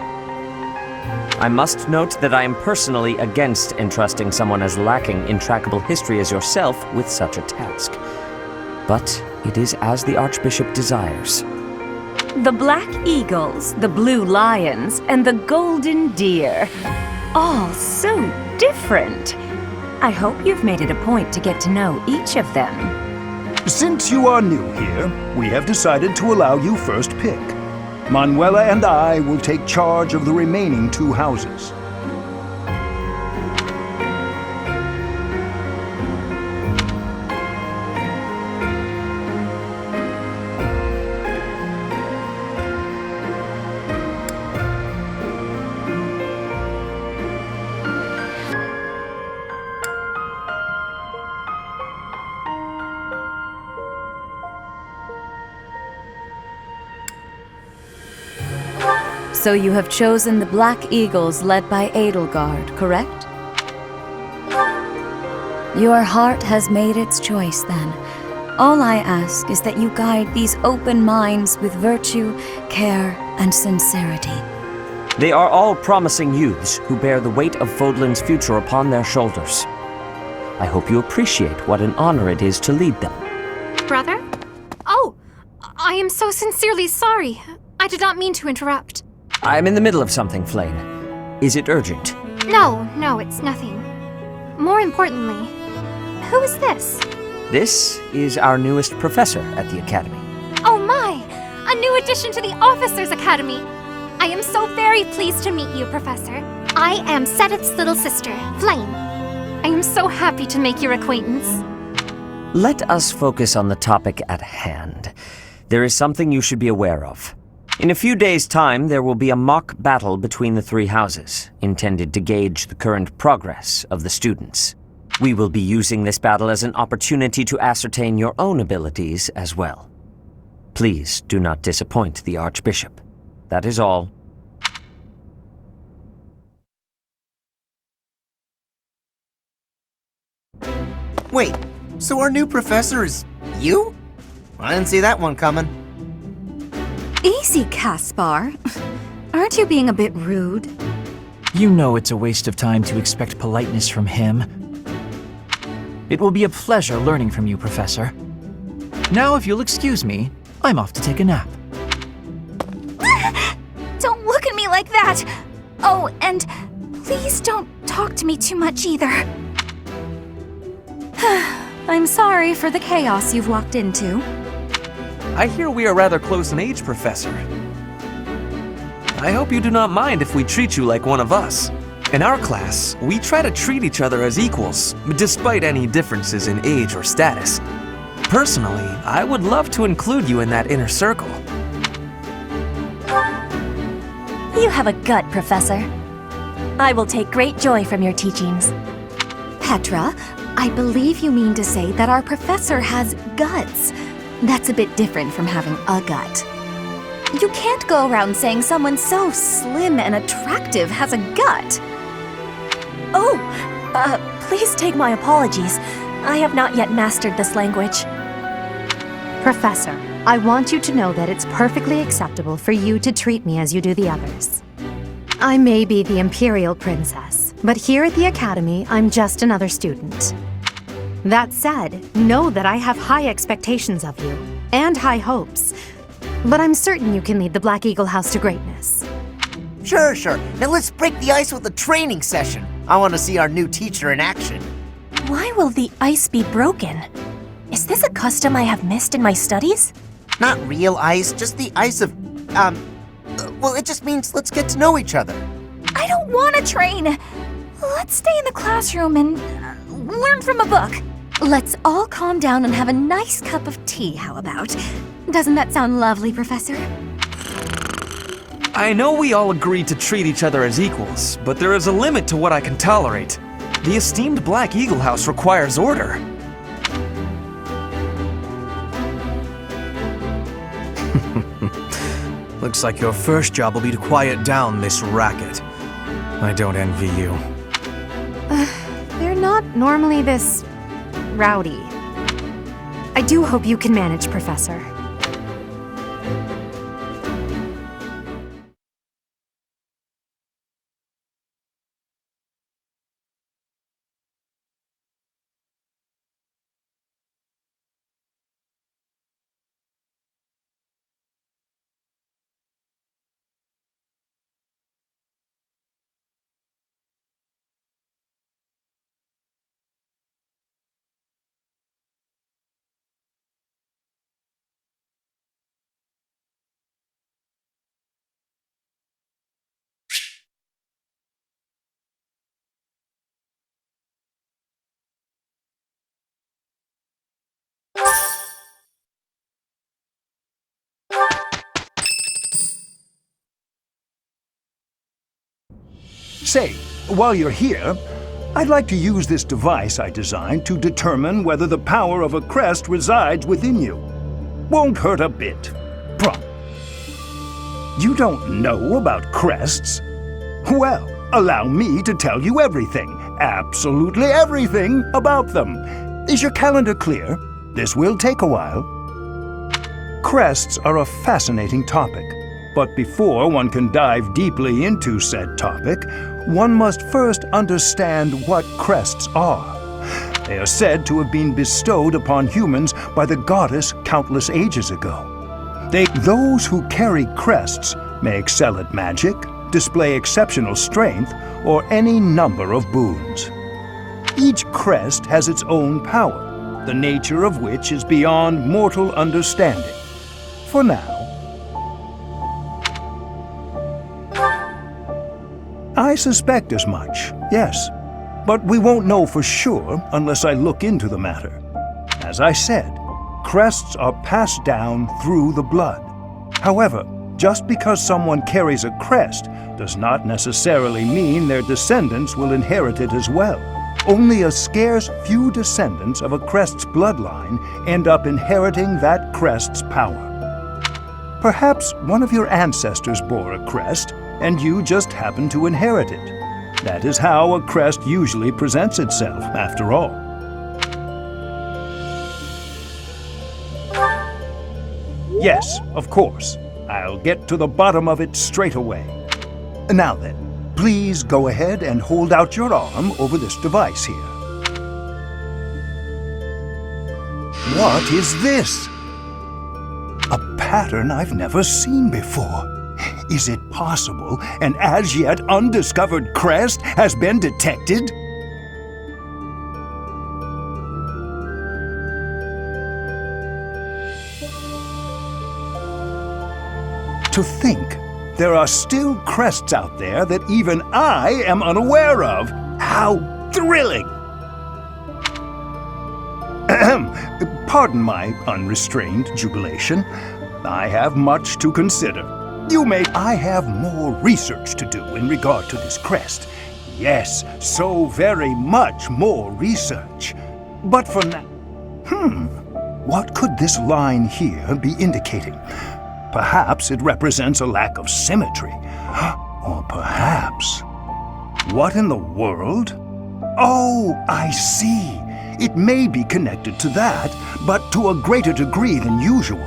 I must note that I am personally against entrusting someone as lacking in trackable history as yourself with such a task. But it is as the Archbishop desires. The Black Eagles, the Blue Lions, and the Golden Deer. All so different. I hope you've made it a point to get to know each of them. Since you are new here, we have decided to allow you first pick. Manuela and I will take charge of the remaining 2 houses. So you have chosen the Black Eagles led by Edelgard, correct? Your heart has made its choice, then. All I ask is that you guide these open minds with virtue, care, and sincerity. They are all promising youths who bear the weight of Fodlan's future upon their shoulders. I hope you appreciate what an honor it is to lead them. Brother? Oh, I am so sincerely sorry. I did not mean to interrupt. I'm in the middle of something, Flame. Is it urgent? No, it's nothing. More importantly, who is this? This is our newest professor at the Academy. Oh my! A new addition to the Officers' Academy! I am so very pleased to meet you, Professor. I am Sedith's little sister, Flame. I am so happy to make your acquaintance. Let us focus on the topic at hand. There is something you should be aware of. In a few days' time, there will be a mock battle between the 3 houses, intended to gauge the current progress of the students. We will be using this battle as an opportunity to ascertain your own abilities as well. Please do not disappoint the Archbishop. That is all. Wait, so our new professor is you? I didn't see that one coming. Easy, Caspar. Aren't you being a bit rude? You know it's a waste of time to expect politeness from him. It will be a pleasure learning from you, Professor. Now, if you'll excuse me, I'm off to take a nap. Don't look at me like that! Oh, and please don't talk to me too much either. I'm sorry for the chaos you've walked into. I hear we are rather close in age, Professor. I hope you do not mind if we treat you like one of us. In our class, we try to treat each other as equals, despite any differences in age or status. Personally, I would love to include you in that inner circle. You have a gut, Professor. I will take great joy from your teachings. Petra, I believe you mean to say that our professor has guts. That's a bit different from having a gut. You can't go around saying someone so slim and attractive has a gut. Oh, please take my apologies. I have not yet mastered this language. Professor, I want you to know that it's perfectly acceptable for you to treat me as you do the others. I may be the Imperial Princess, but here at the Academy, I'm just another student. That said, know that I have high expectations of you, and high hopes. But I'm certain you can lead the Black Eagle House to greatness. Sure. Now let's break the ice with a training session. I want to see our new teacher in action. Why will the ice be broken? Is this a custom I have missed in my studies? Not real ice, just the ice of, well, it just means let's get to know each other. I don't want to train. Let's stay in the classroom and learn from a book. Let's all calm down and have a nice cup of tea, how about? Doesn't that sound lovely, Professor? I know we all agreed to treat each other as equals, but there is a limit to what I can tolerate. The esteemed Black Eagle House requires order. Looks like your first job will be to quiet down this racket. I don't envy you. They're not normally this rowdy. I do hope you can manage, Professor. Say, while you're here, I'd like to use this device I designed to determine whether the power of a crest resides within you. Won't hurt a bit. Prom. You don't know about crests? Well, allow me to tell you everything, absolutely everything about them. Is your calendar clear? This will take a while. Crests are a fascinating topic, but before one can dive deeply into said topic, one must first understand what crests are. They are said to have been bestowed upon humans by the goddess countless ages ago. Those who carry crests may excel at magic, display exceptional strength, or any number of boons. Each crest has its own power, the nature of which is beyond mortal understanding. For now. I suspect as much, yes. But we won't know for sure unless I look into the matter. As I said, crests are passed down through the blood. However, just because someone carries a crest does not necessarily mean their descendants will inherit it as well. Only a scarce few descendants of a crest's bloodline end up inheriting that crest's power. Perhaps one of your ancestors bore a crest, and you just happen to inherit it. That is how a crest usually presents itself, after all. Yes, of course. I'll get to the bottom of it straight away. Now then, Please go ahead and hold out your arm over this device here. What is this? A pattern I've never seen before. Is it possible an as yet undiscovered crest has been detected? To think there are still crests out there that even I am unaware of. How thrilling! Pardon my unrestrained jubilation. I have much to consider. I have more research to do in regard to this crest. Yes, so very much more research. But for now... What could this line here be indicating? Perhaps it represents a lack of symmetry. Or perhaps... What in the world? Oh, I see. It may be connected to that, but to a greater degree than usual.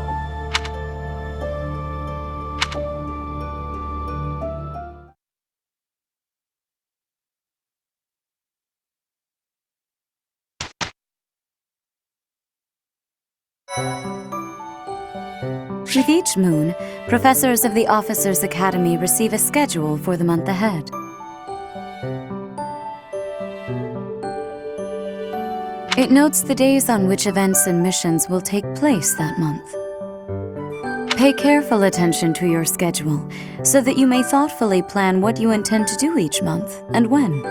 With each moon, professors of the Officers' Academy receive a schedule for the month ahead. It notes the days on which events and missions will take place that month. Pay careful attention to your schedule so that you may thoughtfully plan what you intend to do each month and when.